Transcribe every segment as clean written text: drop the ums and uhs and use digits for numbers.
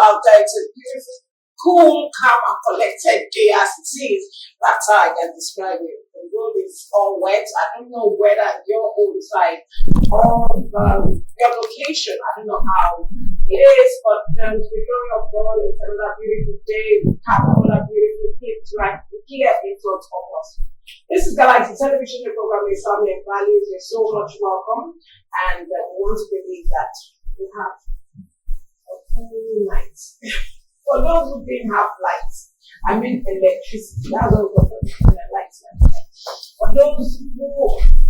out there. It's a beautiful, cool, calm, and collected day as it is. That's how I can describe it. The road is all wet. I don't know whether your own side or your location, I don't know how it is, but the glory of God is another beautiful day. We have another beautiful gift right here in front of us. This is Galaxy Television, the program is Family and Values. You're so much welcome, and we want to believe that we have a cool night. For those who didn't have lights, I mean electricity, that's what we're talking about, lights. For those who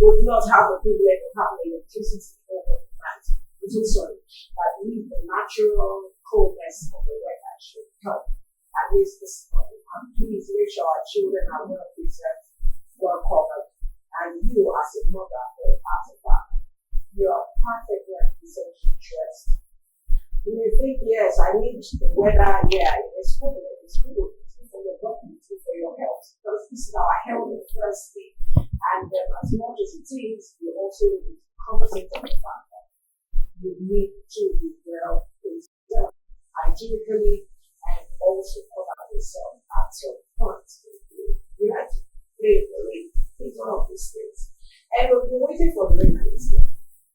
would not have the privilege of having electricity over the night, I'm so sorry. I believe the natural coldness of the weather should help at least this morning. And please make sure our children are well preserved, well covered, and you as a mother or as a father, you are perfectly and essentially dressed. You may think, yes, I need the weather, yeah, it's good, it's good for your body, it's good for your health, because this is our health in the first thing. And as much as it is, you also need to compensate on the fact that you need to be well preserved, hygienically, and also cover yourself at your point. You like to play the rain, it's one of these things. And we've been waiting for the rain and it's here.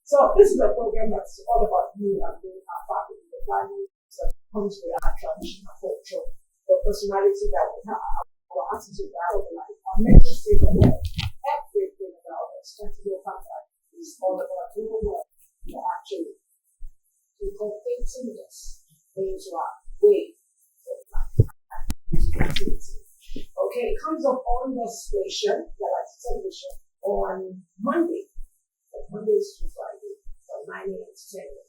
So this is a program that's all about you and being our family, the values that comes with our tradition, our culture, the personality that we have, our attitude, our life, our mental state of health, everything about us. Trying to do that is all about your work. You're actually incorporating this into our way of life and activity. Okay, it comes up on the station, Galaxy Television, on Monday. Mondays to Friday from 9 a.m. to 10 a.m.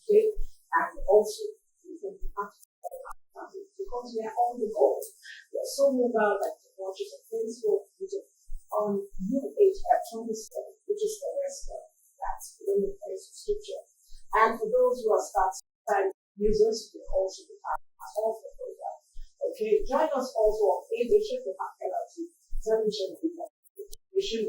Okay? And also, you can be because we are on the go. We are so mobile that you can watch us on Facebook, on UHF 27, which is the restaurant that's the subscription. And for those who are start-time users, you can also be part of the program. Okay? Join us also on Aviation to have Galaxy Television.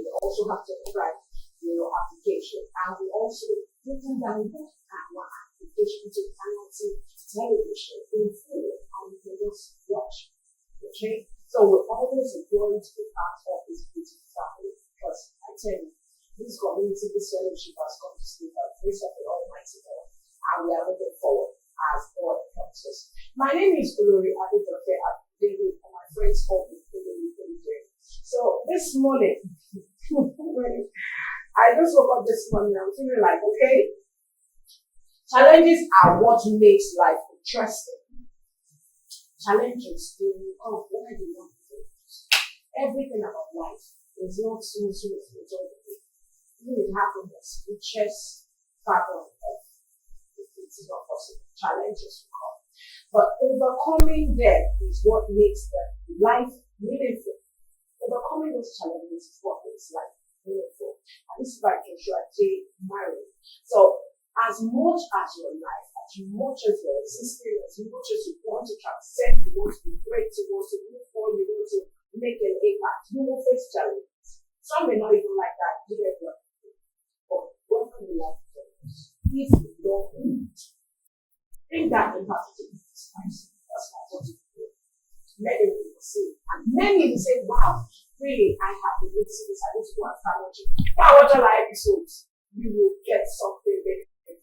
You also have to write your application, and we also you can download our application to Galaxy Television in full, and you can just watch. Okay, so we're always going to be part of this beautiful family because I tell you, this community, this fellowship has come to stay by the grace of the Almighty God, and we are looking forward as God helps us. My name is Ulori Adedofe David, and my friends call me Ulori David. So this morning, I just woke up this morning and I'm feeling like, okay, challenges are what makes life interesting. Challenges, they will come whether you want to do. Everything about life is not smooth all the way. Even if it happens as richest part of earth, it is not possible. Challenges will come. But overcoming them is what makes the life meaningful. Overcoming those challenges is what makes life meaningful. And this is by Joshua J. Murray. So, as much as your life, as much as your existence, as much as you want to transcend, you want to be great, you want to move forward, you want to make an impact, you will face challenges. Some may not even like that, you get what. But welcome the life of challenges. If you don't bring that impact to the life, that's what you do. Many people say, and many will say, wow, really, I have been listening to this, I need to go and start watching. Now, watch all our episodes, you will get something very good.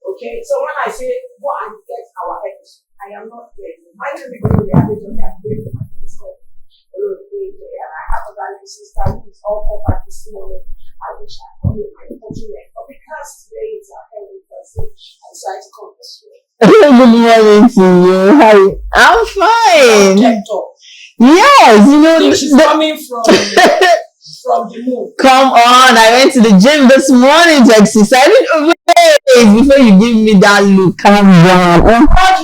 Okay, so when I say, go and get our episode, I am not there. My name is Olori Adedofe. I'm doing my friends called Olori Adedofe, and I have a darling sister who is all covered this morning. I wish I could be my fortunate, but because today is our heavenly Thursday, I decided to come this way. Good morning to you. How are you? I'm fine. Yes, you know she's coming from the moon. Come on, I went to the gym this morning to exercise. Before you give me that look, calm down.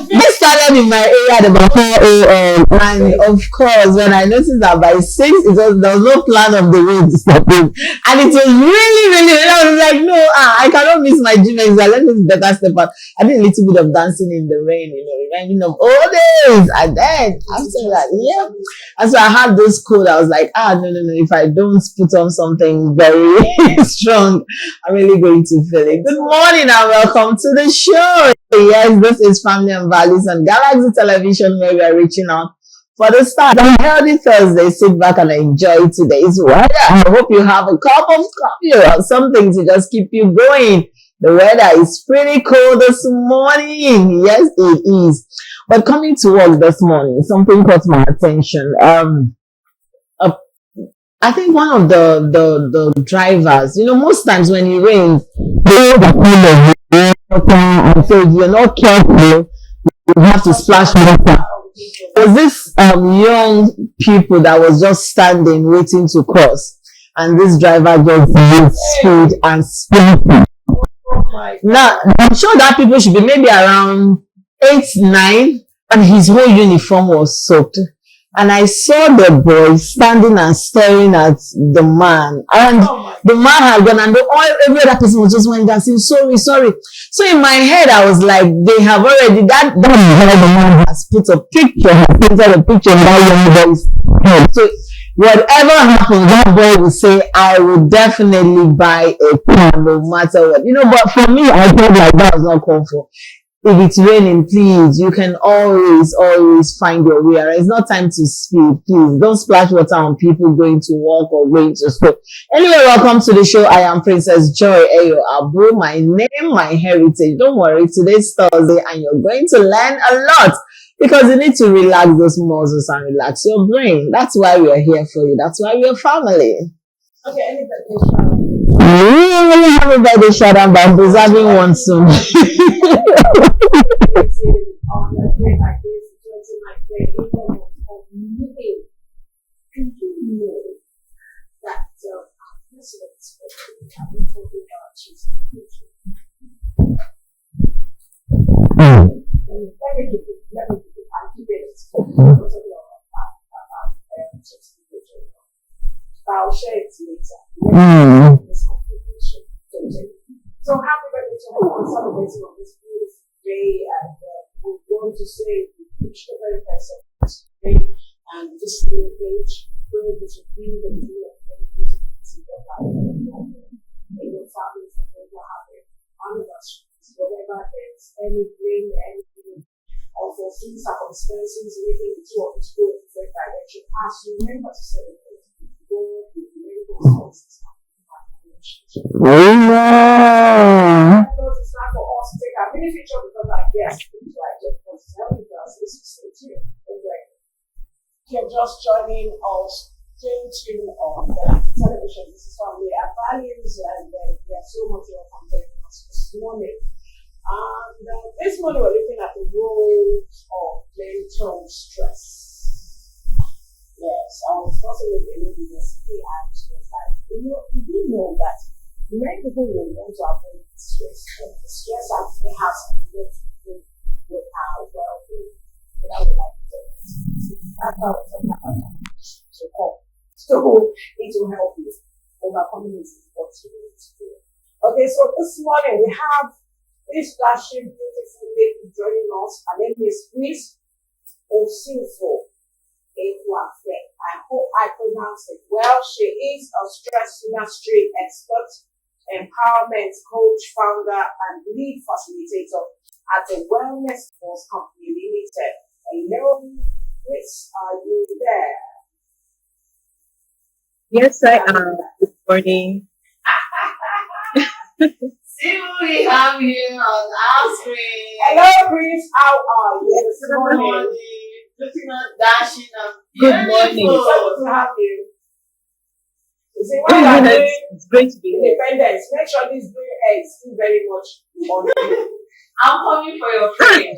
This started in my area at about 4 a.m. And of course, when I noticed that by 6, there was no plan of the way to stop it. And it was really, I was like, no, I cannot miss my gym exercise. Let me better step out. I did a little bit of dancing in the rain, reminding of all days. And then after that, yeah. And so I had this code. I was like, no. If I don't put on something very strong, I'm really going to feel it. Good morning and welcome to the show. Yes, this is Family and Values on Galaxy Television, where we are reaching out for the start of healthy Thursday. Sit back and enjoy today's weather. I hope you have a cup of coffee or something to just keep you going. The weather is pretty cold this morning. Yes, it is. But coming to work this morning, something caught my attention. Uh, I think one of the drivers, most times when it rains, they have a pool of water, and so if you're not careful, you have to splash water. There was this young people that was just standing waiting to cross, and this driver just used speed and speed. Now I'm sure that people should be maybe around 8, 9, and his whole uniform was soaked. And I saw the boy standing and staring at the man. And the man had gone, and every other person was just went down saying, sorry, sorry. So in my head, I was like, they have already, that the man has put a picture, has painted a picture in that young boy's head. So whatever happens, that boy will say, I will definitely buy a car no matter what. But for me, I felt like that was not comfort. If it's raining, please, you can always find your way. It's not time to speed. Please don't splash water on people going to work or going to school. Anyway, welcome to the show. I am Princess Joy Ayo Abu. My name, my heritage. Don't worry, today's Thursday and you're going to learn a lot because you need to relax those muscles and relax your brain. That's why we are here for you. That's why we are family. Okay, anybody? We have a birthday shout out, but I'm preserving one soon. I'll share it later. So happy birthday to everyone celebrating on this beautiful day, and we want to say we wish the very best of this day and this new age. We pray that you bring the new of many positivity in your life in your family, whatever happens, anniversaries, whatever there's any blame, anything, or for things, circumstances, making the two of us go in different direction. As you remember to celebrate, God will make those choices. Amen. It's not for us to take our mini picture because I guess it's like just for telling us this is so too. If you're just joining us, stay tuned on the television. This is Family and Values, and we have so much more content this morning. And this morning we're looking at the roles of mental stress. Yes, I was also with a lady yesterday, and she was like, you do know that many people will want to avoid stress, and the stress actually has to do with our well-being. Without we like to that's how we're talking about that. So it will help you overcoming this what you need to do. Okay, so this morning we have this flashing beautiful lady joining us. Her name is Chris Osinfo. I hope I pronounce it well. She is a stress mastery expert, empowerment coach, founder, and lead facilitator at the Wellness Force Company Limited. Hello, Chris, are you there? Yes, I am. Good morning. See who we have here on our screen. Hello, Chris, how are you this morning? Looking at dashing and Good morning. It's good to have you. You see, It's great to be here. independence, make sure this green hair is still very much on you. I'm coming for your friends.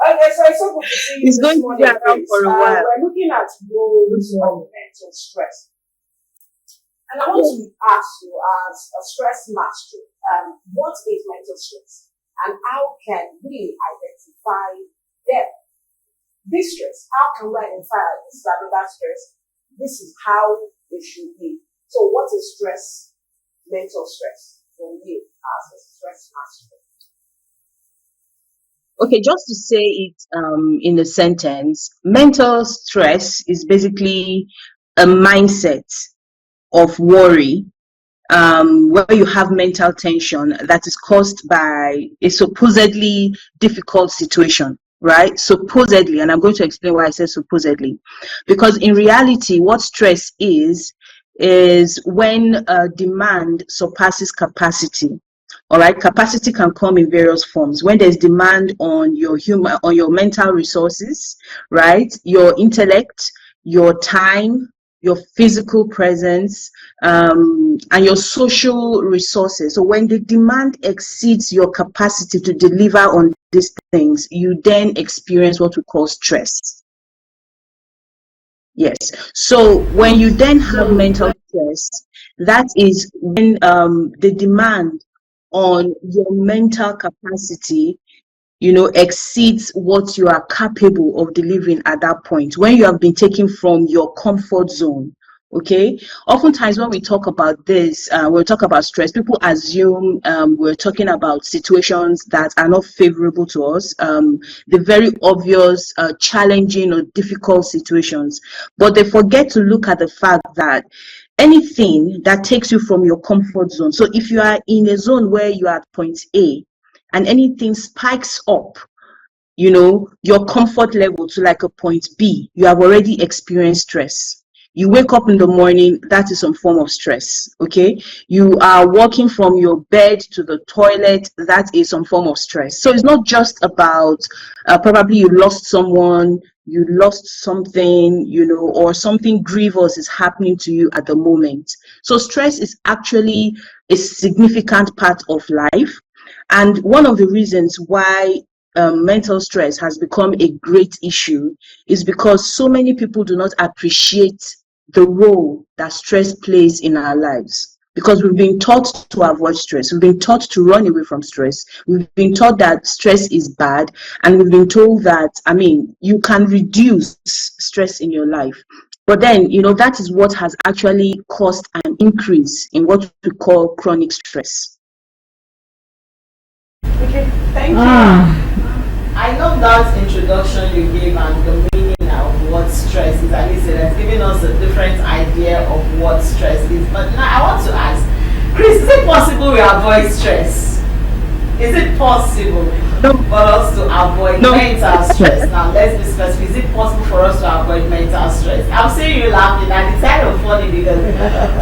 Okay, so it's so good to see you. It's going to be around for a while. We're looking at roles of mental stress. And I want to ask you, as a stress master, what is mental stress? And how can we identify them? This stress, how can we identify this is another stress? This is how it should be. So what is stress, mental stress, from you as a stress master? Okay, just to say it in a sentence, mental stress is basically a mindset of worry where you have mental tension that is caused by a supposedly difficult situation, right? Supposedly, and I'm going to explain why I say supposedly, because in reality, what stress is when demand surpasses capacity. All right, capacity can come in various forms. When there's demand on your mental resources, right, your intellect, your time, your physical presence, and your social resources. So when the demand exceeds your capacity to deliver on these things, you then experience what we call stress. Yes. So when you then have mental stress, that is when the demand on your mental capacity, exceeds what you are capable of delivering at that point, when you have been taken from your comfort zone. Okay. Oftentimes when we talk about this, we talk about stress, people assume we're talking about situations that are not favorable to us, the very obvious, challenging or difficult situations, but they forget to look at the fact that anything that takes you from your comfort zone. So if you are in a zone where you are at point A and anything spikes up, your comfort level to like a point B, you have already experienced stress. You wake up in the morning, that is some form of stress. Okay. You are walking from your bed to the toilet, that is some form of stress. So it's not just about probably you lost someone, you lost something, or something grievous is happening to you at the moment. So stress is actually a significant part of life. And one of the reasons why mental stress has become a great issue is because so many people do not appreciate the role that stress plays in our lives. Because we've been taught to avoid stress, we've been taught to run away from stress, we've been taught that stress is bad, and we've been told that, you can reduce stress in your life. But then, that is what has actually caused an increase in what we call chronic stress. Okay, thank you. I love that introduction you gave and the meaning of what stress is. At least it has given us a different idea of what stress is. But now I want to ask, Chris, is it possible we avoid stress? Is it possible for us to avoid mental stress? Now let's be specific. Is it possible for us to avoid mental stress? I'm seeing you laughing and it's kind of funny because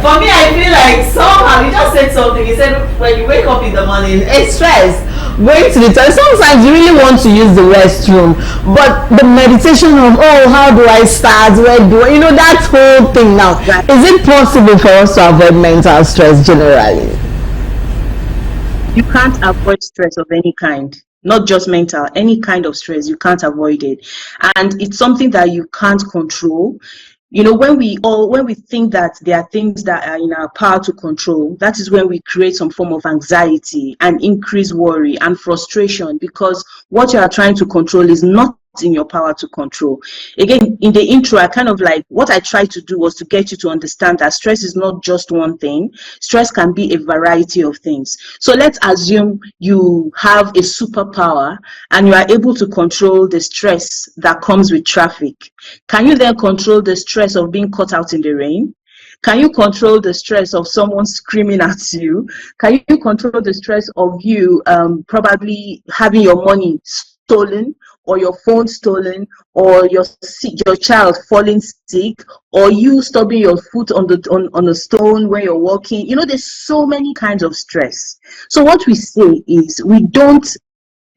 for me I feel like somehow you just said something. You said when you wake up in the morning, it's stress. Going to the toilet. Sometimes you really want to use the restroom, but the meditation of how do I start? Where do I, that whole thing now? Is it possible for us to avoid mental stress generally? You can't avoid stress of any kind, not just mental, any kind of stress. You can't avoid it, and it's something that you can't control. When we think that there are things that are in our power to control, that is when we create some form of anxiety and increase worry and frustration, because what you are trying to control is not in your power to control. Again, in the intro, I kind of like what I tried to do was to get you to understand that stress is not just one thing. Stress can be a variety of things. So let's assume you have a superpower and you are able to control the stress that comes with traffic. Can you then control the stress of being caught out in the rain? Can you control the stress of someone screaming at you? Can you control the stress of you probably having your money stolen, or your phone stolen, or your child falling sick, or you stubbing your foot on a stone when you're walking? There's so many kinds of stress. So what we say is we don't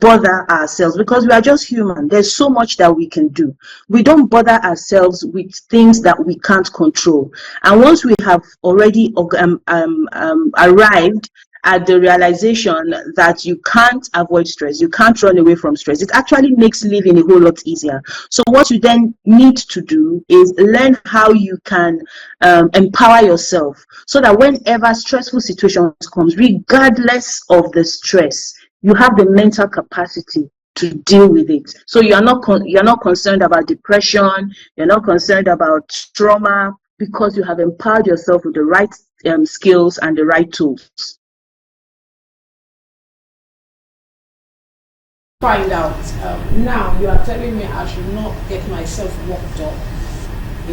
bother ourselves because we are just human. There's so much that we can do. We don't bother ourselves with things that we can't control. And once we have already arrived at the realization that you can't avoid stress, you can't run away from stress, it actually makes living a whole lot easier. So what you then need to do is learn how you can empower yourself so that whenever stressful situations comes, regardless of the stress, you have the mental capacity to deal with it. So you're not concerned about depression, you're not concerned about trauma, because you have empowered yourself with the right skills and the right tools. Find out. Now you are telling me I should not get myself worked up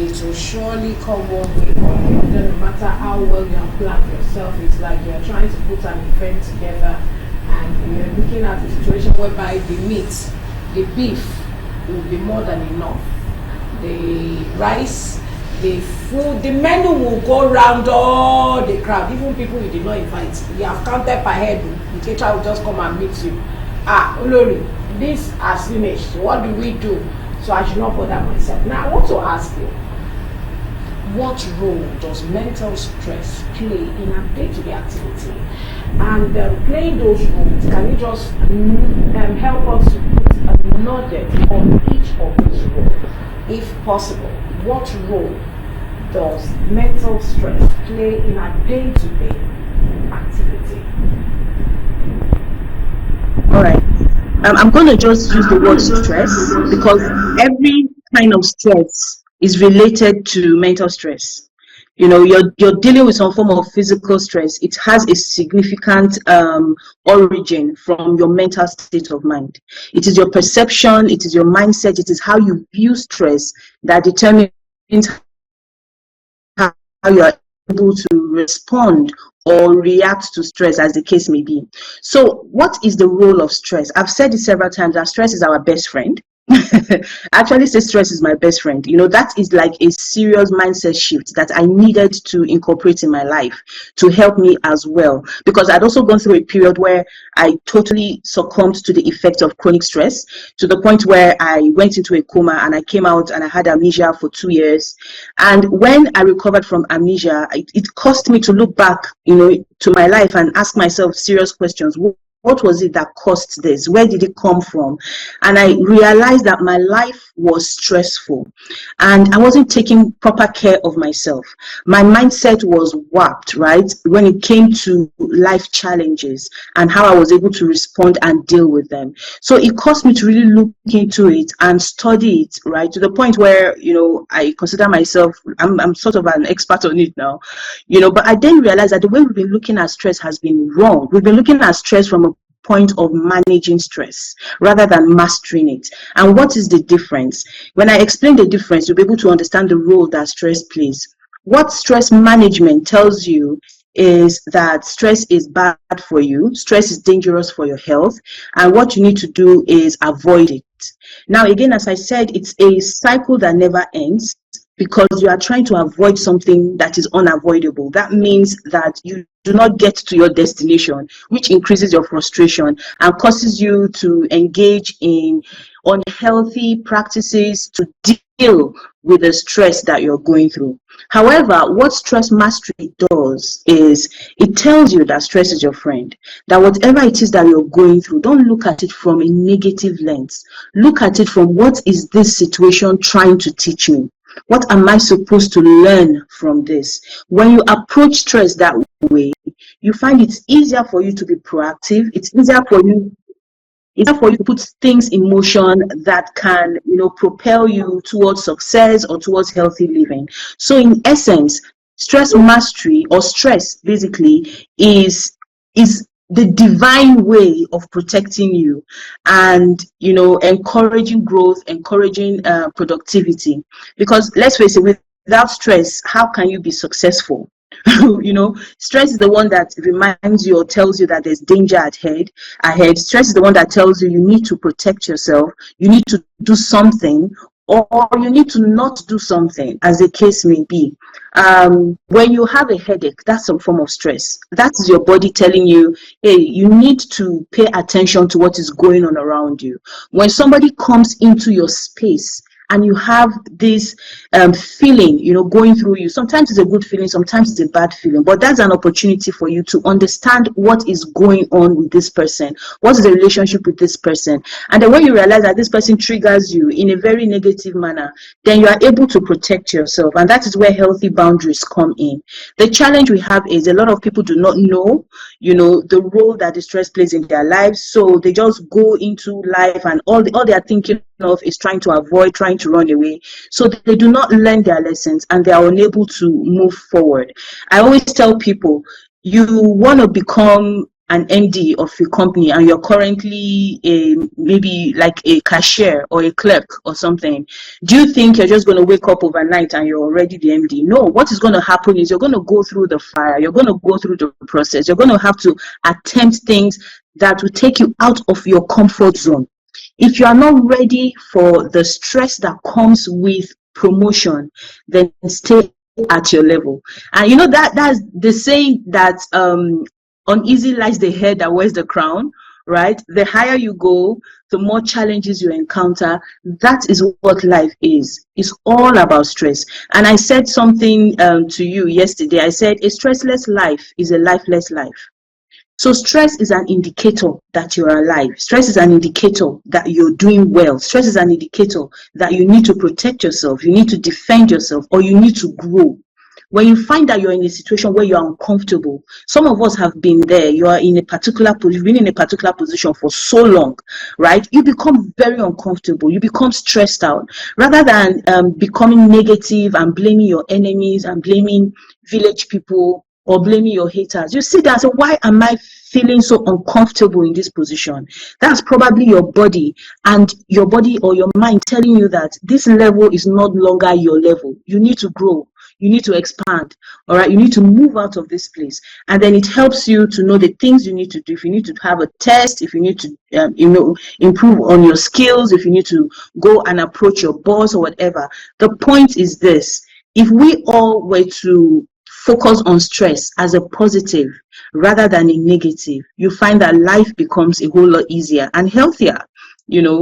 it will surely come one way or the other, no matter how well you have planned yourself. It's like you're trying to put an event together and you're looking at a situation whereby the meat, the beef will be more than enough. The rice, the food, the menu will go round all the crowd, even people you did not invite. You have counted per head, the caterer will just come and meet you. Olori, this has finished. What do we do? So I should not bother myself. Now I want to ask you, what role does mental stress play in our day-to-day activity? And playing those roles, can you just help us to put a nugget on each of these roles? If possible, what role does mental stress play in our day-to-day activity? All right. I'm going to just use the word stress because every kind of stress is related to mental stress. You know, you're dealing with some form of physical stress. It has a significant origin from your mental state of mind. It is your perception, it is your mindset, it is how you view stress that determines how you are able to respond or react to stress, as the case may be. So what is the role of stress? I've said it several times that stress is our best friend. I actually say stress is my best friend. You know, that is like a serious mindset shift that I needed to incorporate in my life to help me as well, because I'd also gone through a period where I totally succumbed to the effect of chronic stress, to the point where I went into a coma and I came out and I had amnesia for 2 years. And when I recovered from amnesia, it caused me to look back, you know, to my life and ask myself serious questions. What was it that caused this? Where did it come from? And I realized that my life was stressful and I wasn't taking proper care of myself. My mindset was warped, right? When it came to life challenges and how I was able to respond and deal with them. So it caused me to really look into it and study it, right? To the point where, you know, I consider myself, I'm sort of an expert on it now, you know, but I then realized that the way we've been looking at stress has been wrong. We've been looking at stress from a point of managing stress rather than mastering it. And what is the difference? When I explain the difference, you'll be able to understand the role that stress plays. What stress management tells you is that stress is bad for you, stress is dangerous for your health, and what you need to do is avoid it. Now, again, as I said, it's a cycle that never ends, because you are trying to avoid something that is unavoidable. That means that you do not get to your destination, which increases your frustration and causes you to engage in unhealthy practices to deal with the stress that you're going through. However, what stress mastery does is it tells you that stress is your friend, that whatever it is that you're going through, don't look at it from a negative lens. Look at it from, what is this situation trying to teach me? What am I supposed to learn from this? When you approach stress that way, you find it's easier for you to be proactive. It's easier for you to put things in motion that can, you know, propel you towards success or towards healthy living. So in essence, stress mastery, or stress basically, is the divine way of protecting you and, you know, encouraging growth, encouraging productivity. Because let's face it, without stress, how can you be successful? You know, stress is the one that reminds you or tells you that there's danger ahead. Stress is the one that tells you need to protect yourself, you need to do something, or you need to not do something, as the case may be. When you have a headache, that's some form of stress. That's your body telling you, hey, you need to pay attention to what is going on around you. When somebody comes into your space and you have this feeling, you know, going through you, sometimes it's a good feeling, sometimes it's a bad feeling, but that's an opportunity for you to understand what is going on with this person, what is the relationship with this person. And then when you realize that this person triggers you in a very negative manner, then you are able to protect yourself, and that is where healthy boundaries come in. The challenge we have is a lot of people do not know, you know, the role that the stress plays in their lives, so they just go into life and all they are thinking of is trying to avoid, trying to run away. So they do not learn their lessons and they are unable to move forward. I always tell people, you want to become an MD of a company and you're currently maybe like a cashier or a clerk or something, do you think you're just going to wake up overnight and you're already the MD? No, what is going to happen is you're going to go through the fire, you're going to go through the process, you're going to have to attempt things that will take you out of your comfort zone. If you are not ready for the stress that comes with promotion, then stay at your level. And you know that's the saying that uneasy lies the head that wears the crown, right? The higher you go, the more challenges you encounter. That is what life is. It's all about stress. And I said something to you yesterday. I said a stressless life is a lifeless life. So stress is an indicator that you're alive. Stress is an indicator that you're doing well. Stress is an indicator that you need to protect yourself, you need to defend yourself, or you need to grow. When you find that you're in a situation where you're uncomfortable, some of us have been there. You are in a particular position, you've been in a particular position for so long, right? You become very uncomfortable. You become stressed out. Rather than becoming negative and blaming your enemies and blaming village people or blaming your haters, you sit there and say, why am I feeling so uncomfortable in this position? That's probably your body and your body or your mind telling you that this level is not longer your level. You need to grow. You need to expand, all right? You need to move out of this place. And then it helps you to know the things you need to do. If you need to have a test, if you need to, improve on your skills, if you need to go and approach your boss or whatever. The point is this: if we all were to focus on stress as a positive rather than a negative, you find that life becomes a whole lot easier and healthier,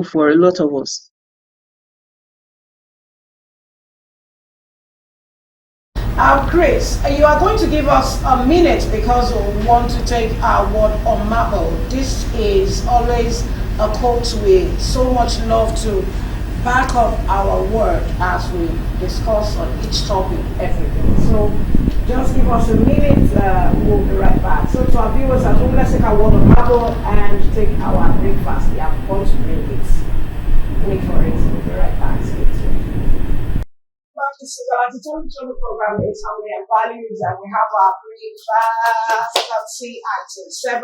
for a lot of us. Chris, you are going to give us a minute because we want to take our word on marble. This is always a quote with so much love to back up our word as we discuss on each topic every day. So just give us a minute, we'll be right back. So to our viewers at home, let's take our word on marble and take our breakfast. We are going to bring it. Wait for it, we'll be right back. The Tony program is how we have values and we have our breakfast at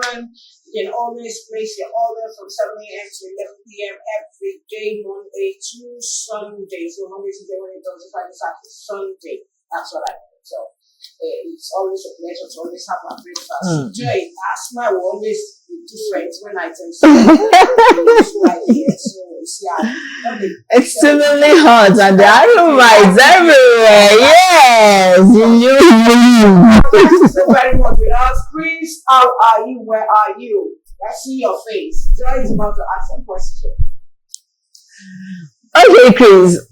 7. You can always place your order from 7 a.m. to 11 p.m. every day, Monday to Sunday. So Monday, Tuesday, Wednesday, Thursday, Friday, Saturday, Sunday. That's what I mean. So it's always a pleasure to always have our breakfast. Today, our smile will always be different when I tell you right here. So it's extremely hot and the aroma is everywhere. Yes, Thank you so very much with us. Chris, how are you? Where are you? I see your face. Joy is about to ask a question. Okay, Chris.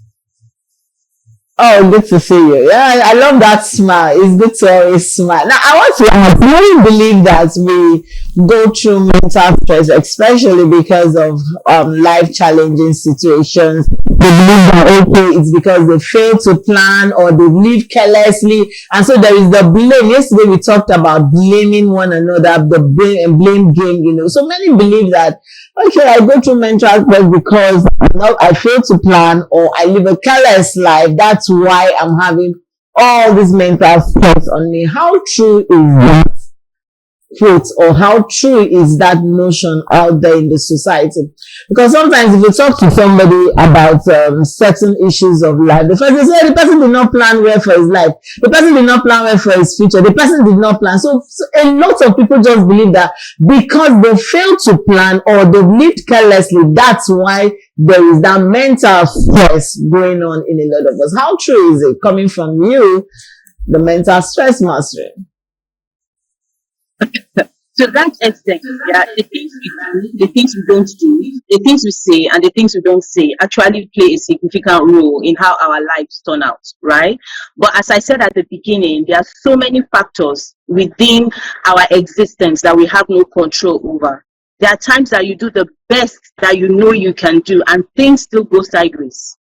Oh, good to see you. Yeah, I love that smile. It's good to always smile. Now, I want to ask, do you believe that we go through mental stress, especially because of life challenging situations? They believe that, okay, it's because they fail to plan or they live carelessly. And so there is the blame. Yesterday we talked about blaming one another, the blame game, So many believe that, okay, I go through mental stress because I fail to plan or I live a careless life. That's why I'm having all this mental stress on me. How true is that truth, or how true is that notion out there in the society? Because sometimes if you talk to somebody about certain issues of life, the person says the person did not plan well for his life, the person did not plan well for his future, the person did not plan. So a lot of people just believe that because they failed to plan or they've lived carelessly, that's why there is that mental stress going on in a lot of us. How true is it coming from you, the mental stress master? To that extent, yeah, the things we do, the things we don't do, the things we say, and the things we don't say actually play a significant role in how our lives turn out, right? But as I said at the beginning, there are so many factors within our existence that we have no control over. There are times that you do the best that you know you can do, and things still go sideways,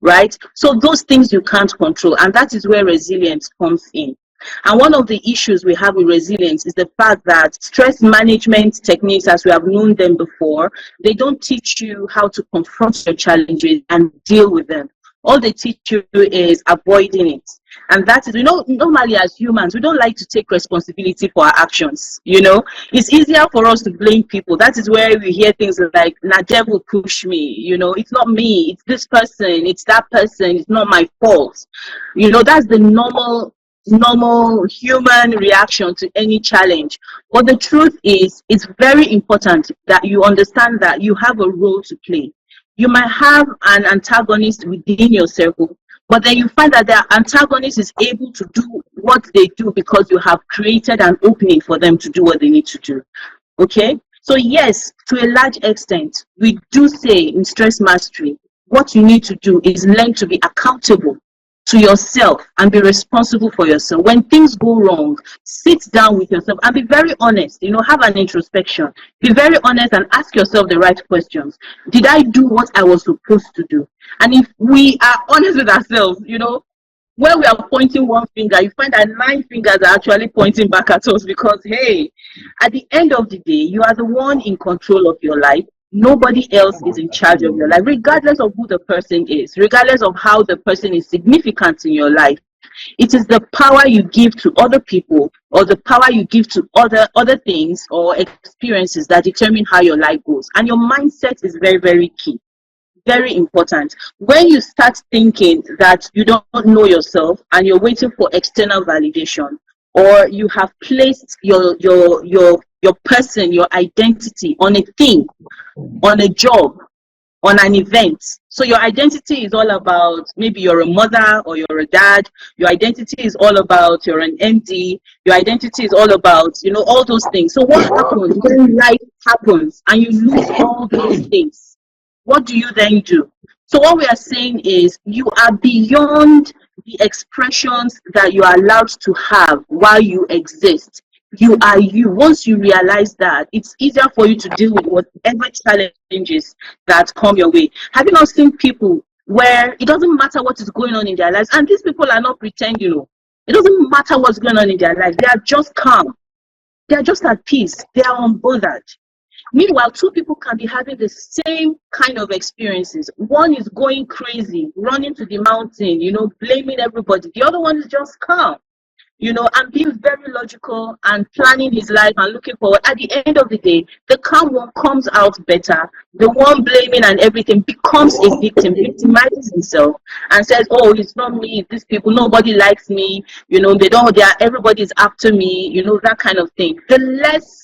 right? So those things you can't control, and that is where resilience comes in. And one of the issues we have with resilience is the fact that stress management techniques, as we have known them before, they don't teach you how to confront your challenges and deal with them. All they teach you is avoiding it. And that is, normally as humans, we don't like to take responsibility for our actions. It's easier for us to blame people. That is where we hear things like, "Na devil push me," it's not me, it's this person, it's that person, it's not my fault. That's the normal human reaction to any challenge. But the truth is, it's very important that you understand that you have a role to play. You might have an antagonist within your circle, but then you find that their antagonist is able to do what they do because you have created an opening for them to do what they need to do. Okay? So yes, to a large extent, we do say in Stress Mastery, what you need to do is learn to be accountable to yourself and be responsible for yourself. When things go wrong, sit down with yourself and be very honest. Have an introspection. Be very honest and ask yourself the right questions. Did I do what I was supposed to do? And if we are honest with ourselves, when we are pointing one finger, you find that 9 fingers are actually pointing back at us, because, hey, at the end of the day, you are the one in control of your life. Nobody else is in charge of your life, regardless of who the person is, regardless of how the person is significant in your life. It is the power you give to other people, or the power you give to other things or experiences, that determine how your life goes. And your mindset is very, very key. Very important. When you start thinking that you don't know yourself and you're waiting for external validation, or you have placed your person, your identity on a thing, on a job, on an event. So your identity is all about, maybe you're a mother or you're a dad. Your identity is all about you're an MD. Your identity is all about, all those things. So what happens when life happens and you lose all those things? What do you then do? So what we are saying is, you are beyond the expressions that you are allowed to have while you exist. You are you. Once you realize that, it's easier for you to deal with whatever challenges that come your way. Have you not seen people where it doesn't matter what is going on in their lives, and these people are not pretending, it doesn't matter what's going on in their lives, they are just calm, they are just at peace, they are unbothered. Meanwhile, 2 people can be having the same kind of experiences. One is going crazy, running to the mountain, blaming everybody. The other one is just calm, and being very logical and planning his life and looking forward. At the end of the day, the calm one comes out better. The one blaming and everything becomes a victim, victimizes himself and says, "Oh, it's not me, these people, nobody likes me, everybody's after me," that kind of thing. The less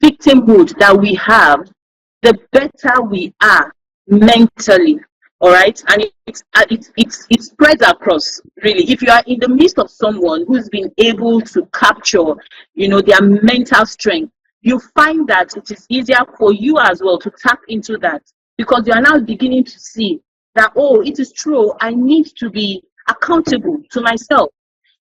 victimhood that we have, the better we are mentally. All right, and it spreads across, really. If you are in the midst of someone who's been able to capture, their mental strength, you find that it is easier for you as well to tap into that, because you are now beginning to see that, oh, it is true, I need to be accountable to myself.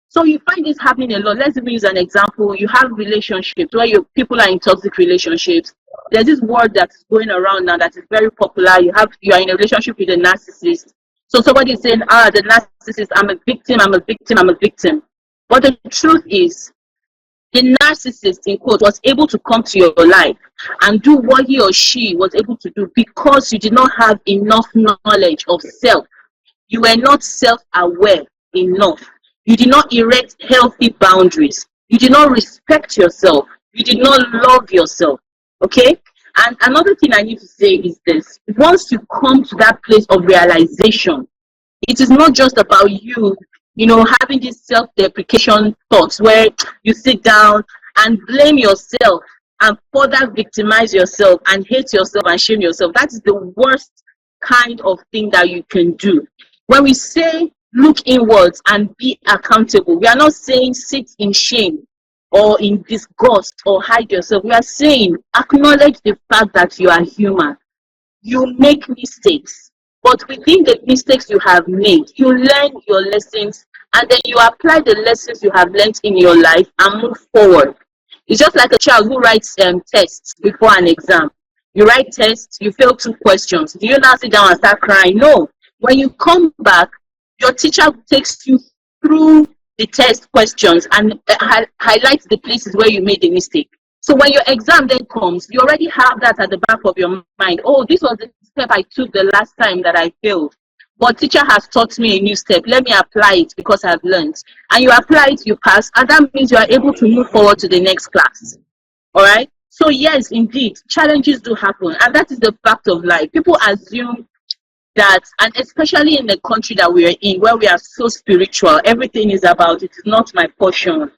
So you find this happening a lot. Let's even use an example. You have relationships where people are in toxic relationships. There's this word that's going around now that is very popular. You are in a relationship with a narcissist. So somebody is saying, the narcissist, I'm a victim. But the truth is, the narcissist, in quote, was able to come to your life and do what he or she was able to do because you did not have enough knowledge of self. You were not self-aware enough. You did not erect healthy boundaries. You did not respect yourself. You did not love yourself. Okay? And another thing I need to say is this. Once you come to that place of realization, it is not just about you, having these self-deprecation thoughts where you sit down and blame yourself and further victimize yourself and hate yourself and shame yourself. That is the worst kind of thing that you can do. When we say look inwards and be accountable, we are not saying sit in shame or in disgust or hide yourself. We are saying acknowledge the fact that you are human. You make mistakes, but within the mistakes you have made, you learn your lessons, and then you apply the lessons you have learned in your life and move forward. It's just like a child who writes tests before an exam. You write tests, you fail 2 questions. Do you now sit down and start crying? No. When you come back, your teacher takes you through the test questions and highlights the places where you made the mistake. So when your exam then comes, you already have that at the back of your mind. Oh, this was the step I took the last time that I failed. but teacher has taught me a new step. Let me apply it because I've learned. And you apply it, you pass, and that means you are able to move forward to the next class. All right? So yes, indeed, challenges do happen, and that is the fact of life. People assume that, and especially in the country that we are in, where we are so spiritual, everything is about, it is not my portion.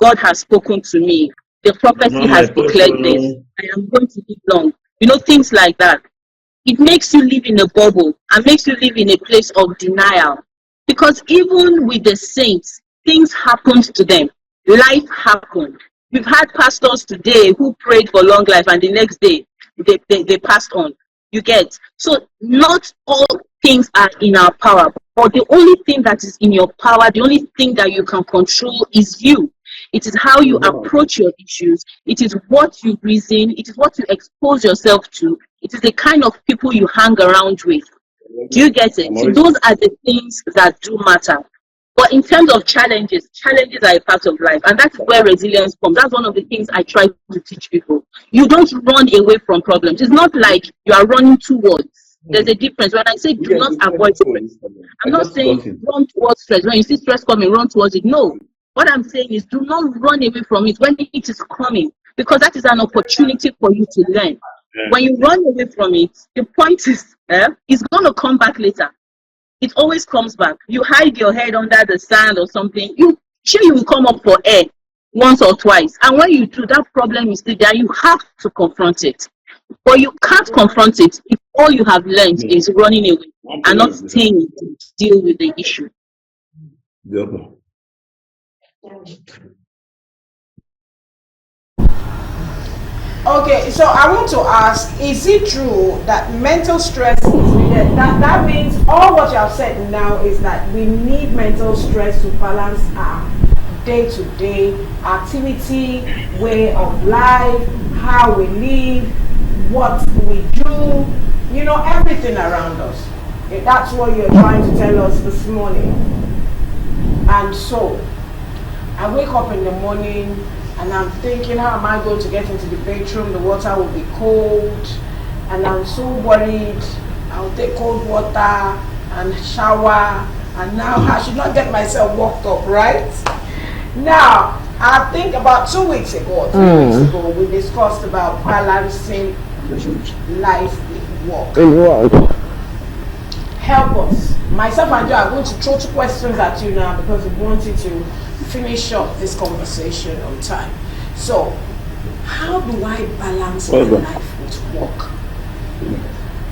God has spoken to me. The prophecy has declared this. I am going to live long. You know, things like that. It makes you live in a bubble and makes you live in a place of denial. Because even with the saints, things happened to them. Life happened. We've had pastors today who prayed for long life and the next day they passed on. You get? So not all things are in our power, but the only thing that is in your power, the only thing that you can control is you. It is how you approach your issues. It is what you reason. It is what you expose yourself to. It is the kind of people you hang around with. Do you get it? So those are the things that do matter. But in terms of challenges are a part of life. And that's where resilience comes. That's one of the things I try to teach people. You don't run away from problems. It's not like you are running towards. There's a difference. When I say do not avoid stress, I'm not saying run towards stress. When you see stress coming, run towards it. No. What I'm saying is do not run away from it when it is coming, because that is an opportunity for you to learn. When you run away from it, the point is it's going to come back later. It always comes back. You hide your head under the sand or something, you will come up for air once or twice. And when you do, that problem is still there. You have to confront it. But you can't confront it if all you have learned is running away and not staying to deal with the issue. Okay, so I want to ask, is it true that mental stress is needed? That means all what you have said now is that we need mental stress to balance our day-to-day activity, way of life, how we live, what we do, you know, everything around us. That's what you're trying to tell us this morning. And so, I wake up in the morning and I'm thinking, how am I going to get into the bedroom? The water will be cold, and I'm so worried. I'll take cold water and shower, and now I should not get myself worked up, right? Now, I think about 2 weeks ago, or 3 weeks ago, we discussed about balancing life with work. Help us. Myself and Joe are going to throw 2 questions at you now because we wanted to finish up this conversation on time. So, how do I balance my life with work?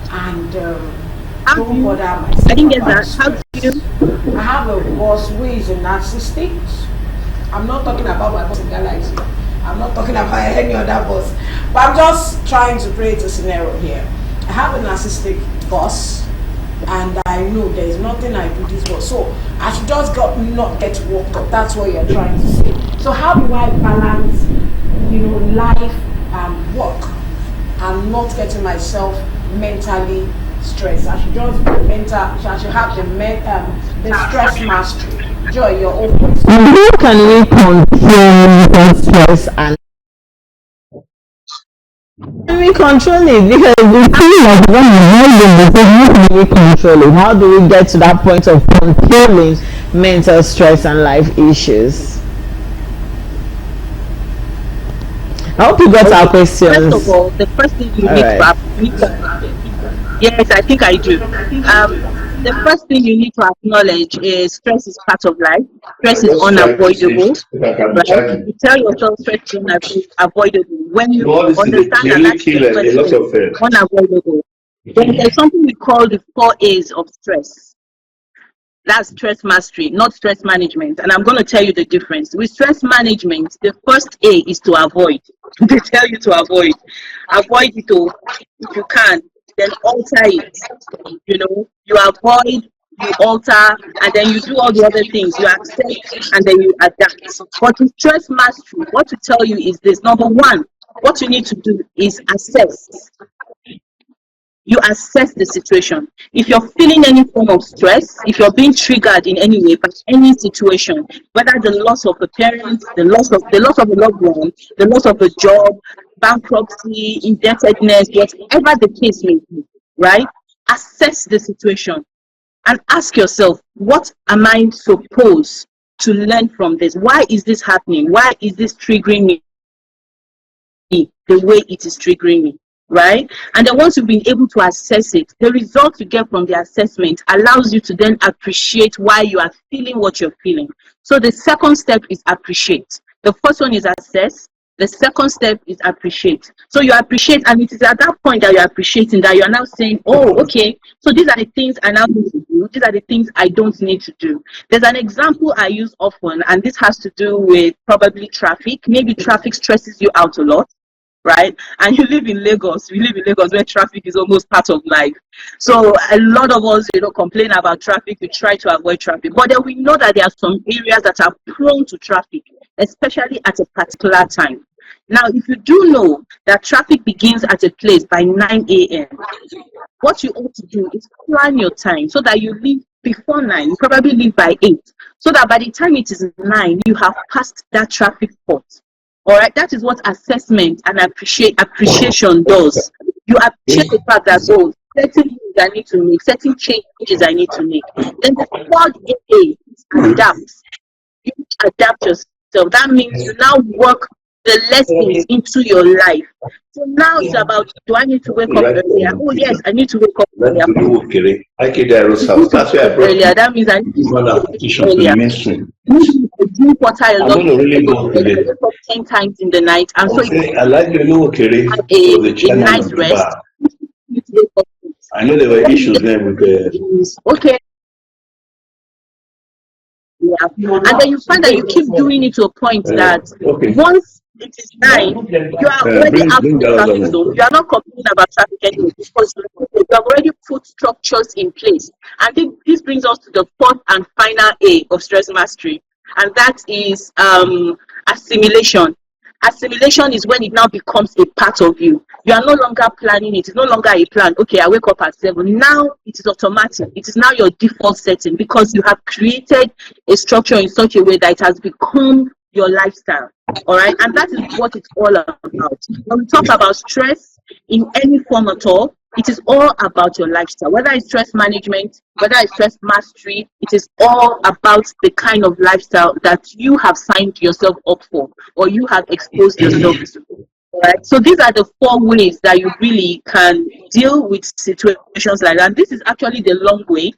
And don't bother myself. I didn't get that. How do you? I have a boss who is a narcissist. I'm not talking about my boss in Galaxy. I'm not talking about any other boss. But I'm just trying to create a scenario here. I have a narcissistic boss, and I know there is nothing I do this for. So I should just not get worked up. That's what you're trying to say. So how do I balance, life and work, and not getting myself mentally stressed? I should just be I should have the stress mastery. Joy, your own voice. How can we control stress and we control it? Because we feel like when how do we control it? How do we get to that point of controlling mental stress and life issues? I hope you got our questions. First of all, the first thing you need to yes, I think I do. The first thing you need to acknowledge is stress is part of life. Stress is unavoidable. Right? You tell yourself stress is unavoidable. When you understand that stress is unavoidable, then there's something we call the 4 A's of stress. That's stress mastery, not stress management. And I'm going to tell you the difference. With stress management, the first A is to avoid. They tell you to avoid. Avoid it if you can. Then alter it. You avoid, you alter, and then you do all the other things. You accept and then you adapt. But with stress mastery, what to tell you is this: number one, what you need to do is assess. You assess the situation. If you're feeling any form of stress, if you're being triggered in any way by any situation, whether the loss of a parent, the loss of a loved one, the loss of a job, bankruptcy, indebtedness, whatever the case may be, right? Assess the situation and ask yourself, what am I supposed to learn from this? Why is this happening? Why is this triggering me the way it is triggering me? Right? And then once you've been able to assess it, the result you get from the assessment allows you to then appreciate why you are feeling what you're feeling. So the second step is appreciate. The first one is assess. The second step is appreciate. So you appreciate, and it is at that point that you're appreciating that you're now saying, oh, okay, so these are the things I now need to do. These are the things I don't need to do. There's an example I use often, and this has to do with probably traffic. Maybe traffic stresses you out a lot, right? And you live in Lagos. We live in Lagos where traffic is almost part of life. So a lot of us, complain about traffic. We try to avoid traffic. But then we know that there are some areas that are prone to traffic, especially at a particular time. Now, if you do know that traffic begins at a place by 9 a.m., what you ought to do is plan your time so that you leave before 9. You probably leave by 8. So that by the time it is 9, you have passed that traffic spot. All right, that is what assessment and appreciation does. You appreciate the fact that, oh, certain things I need to make, certain changes I need to make. Then the third A is adapt. You adapt yourself. That means you now work the lessons into your life. So now it's about, do I need to wake up earlier? Oh yes, I need to wake up earlier. That means I need to wake up earlier. Drink water a lot. I'm really wake up 10 times in the night, and so I like a nice rest. I know there were issues there with the okay. Yeah. And then you find that you keep doing it to a point that once it is 9, you are already out of the traffic zone. You are not complaining about traffic anymore because you have already put structures in place. And this brings us to the fourth and final A of stress mastery, and that is assimilation. Assimilation is when it now becomes a part of you. You are no longer planning it. It's no longer a plan. Okay, I wake up at 7. Now it is automatic. It is now your default setting because you have created a structure in such a way that it has become your lifestyle. All right, and that is what it's all about. When we talk about stress in any form at all, it is all about your lifestyle. Whether it's stress management, whether it's stress mastery, it is all about the kind of lifestyle that you have signed yourself up for or you have exposed yourself to. Right? So these are the 4 ways that you really can deal with situations like that. And this is actually the long way.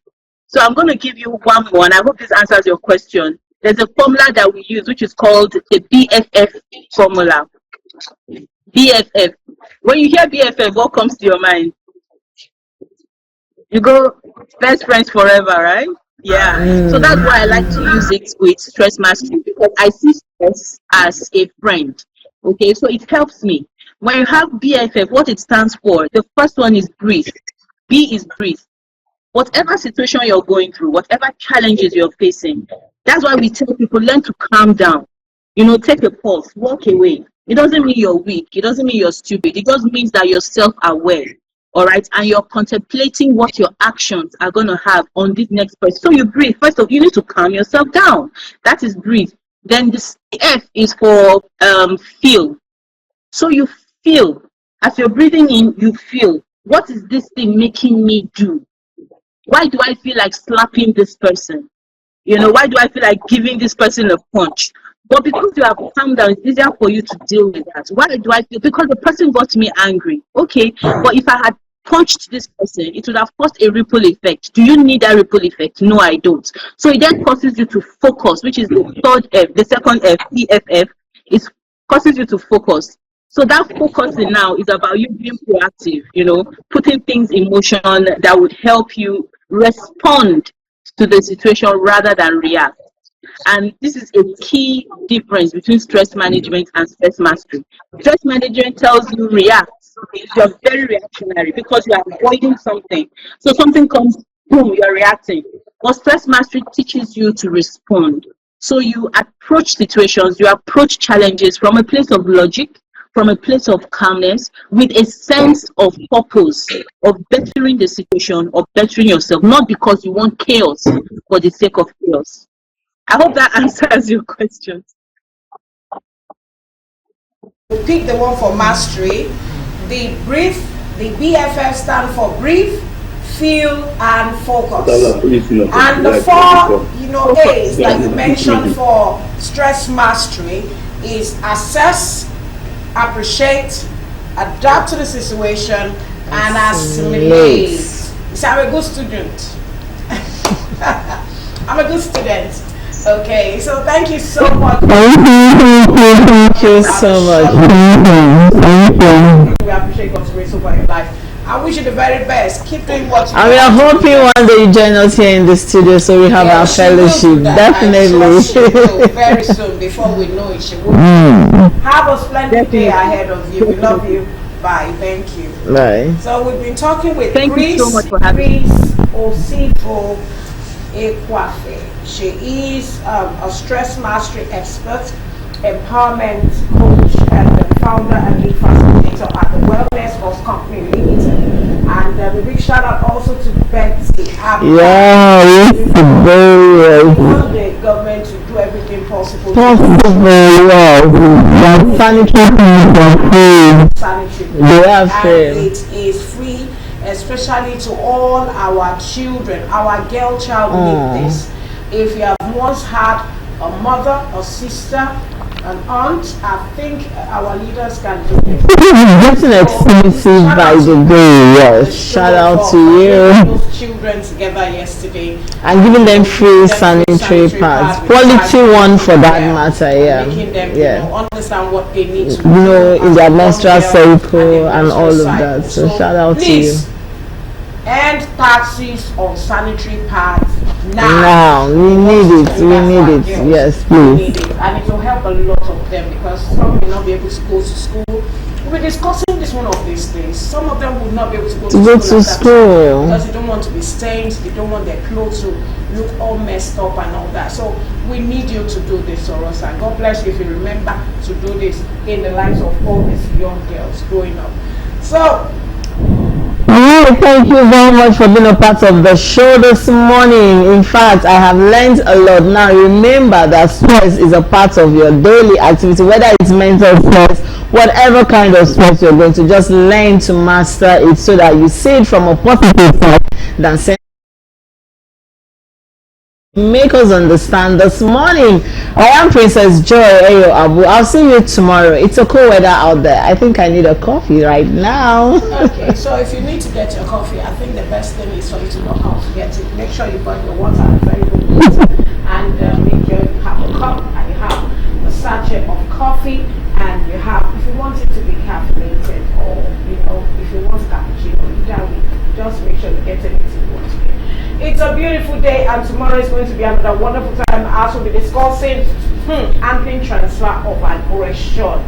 So I'm going to give you one more, and I hope this answers your question. There's a formula that we use, which is called the BFF formula. BFF. When you hear BFF, what comes to your mind? You go, best friends forever, right? Yeah. So that's why I like to use it with stress mastery, because I see stress as a friend. Okay, so it helps me. When you have BFF, what it stands for, the first one is breathe. B is breathe. Whatever situation you're going through, whatever challenges you're facing, that's why we tell people, learn to calm down. Take a pause, walk away. It doesn't mean you're weak. It doesn't mean you're stupid. It just means that you're self-aware. All right, and you're contemplating what your actions are going to have on this next person. So you breathe. First of all, you need to calm yourself down. That is breathe. Then this F is for feel. So you feel. As you're breathing in, you feel. What is this thing making me do? Why do I feel like slapping this person? Why do I feel like giving this person a punch? But because you have calmed down, it's easier for you to deal with that. Why do I feel? Because the person got me angry. Okay, but if I had punched this person, it would have caused a ripple effect. Do you need that ripple effect? No, I don't. So it then causes you to focus, which is the third F. The second F, EFF, is causes you to focus. So that focusing now is about you being proactive, putting things in motion that would help you respond to the situation rather than react. And this is a key difference between stress management and stress mastery. Stress management tells you react. You're very reactionary because you are avoiding something. So something comes, boom, you're reacting. But stress mastery teaches you to respond. So you approach situations, you approach challenges from a place of logic, from a place of calmness, with a sense of purpose, of bettering the situation, of bettering yourself, not because you want chaos for the sake of chaos. I hope that answers your questions. We pick the one for mastery. The BFF stand for breathe, feel, and focus. And And the four, A's that you mentioned for stress mastery is assess, appreciate, adapt to the situation, and assimilate. So I'm a good student. I'm a good student. Okay, so thank you so much. Thank you so much. We appreciate God's grace over your life. I wish you the very best. Keep doing what you And we are hoping one day you join us here in the studio so we have our she will do fellowship. that. Definitely. I'm sure she will very soon. Before we know it, she will. Have a splendid day ahead of you. We love you. Bye. Thank you. Bye. So we've been talking with Thank you so much for having Chris Osifo Ekwafe. She is a stress mastery expert, empowerment coach, and the founder and lead facilitator at the Wellness Force Company Limited. And a big shout out also to Betsy. Yeah, yes, very We want the government to do everything possible to sanitary. They are And free. it is free, especially to all our children. Our girl child need this. If you have once had a mother, a sister, an aunt, I think our leaders can do it. Getting expensive by the day, yes. Shout out to you. Those children together yesterday And giving them free sanitary pads. Quality one for that matter, yeah. Making them understand what they need to In their menstrual cycle and menstrual all of cycle. that. So shout out to you. Please, end taxes on sanitary pads Now, we need it. We need it. Yes, We please. need it. And it will help a lot of them because some will not be able to go to school. We'll be discussing this one of these days. Some of them will not be able to go to school because they don't want to be stained, they don't want their clothes to look all messed up and all that. So we need you to do this for us, and God bless you if you remember to do this in the lives of all these young girls growing up. So Thank you very much for being a part of the show this morning. In fact, I have learned a lot. Now remember that stress is a part of your daily activity, whether it's mental stress, whatever kind of stress you're going to, just learn to master it so that you see it from a positive side than saying. Make us understand this morning. I am Princess Joy Ayo Abu. I'll see you tomorrow. It's a cool weather out there. I think I need a coffee right now. okay, so if you need to get your coffee, I think the best thing is for you to know how to get it. Make sure you got your water, very good water, and make sure you have a cup and you have a sachet of coffee, and you have, if you want it to be caffeinated, or if you want cappuccino, just make sure you get anything you want to get. It's a beautiful day, and tomorrow is going to be another wonderful time. As we'll be discussing amping transfer of aggression.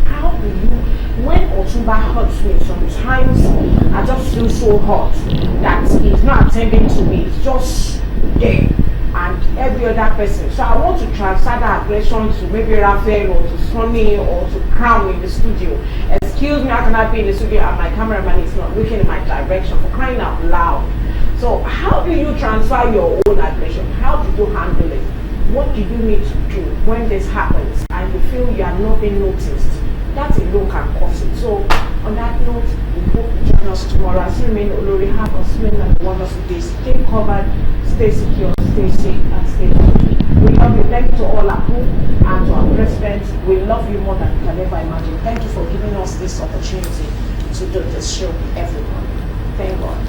How do you, when Otumba hurts me sometimes, I just feel so hot that he's not attending to me, it's just there, and every other person. So I want to transfer that aggression to maybe Raphael or to Sonny or to Crown in the studio. Excuse me, how can I be in the studio and my cameraman is not looking in my direction, for crying out loud? So how do you transfer your own aggression? How do you handle it? What do you need to do when this happens and you feel you are not being noticed? That alone can cause it. So on that note, we hope you join us tomorrow. As you remain Olori, have a splendid and wonderful day. Stay covered, stay secure, stay safe, and stay healthy. We love you. Thank you to all our crew and to our president. We love you more than you can ever imagine. Thank you for giving us this opportunity to do this show, everyone. Thank God.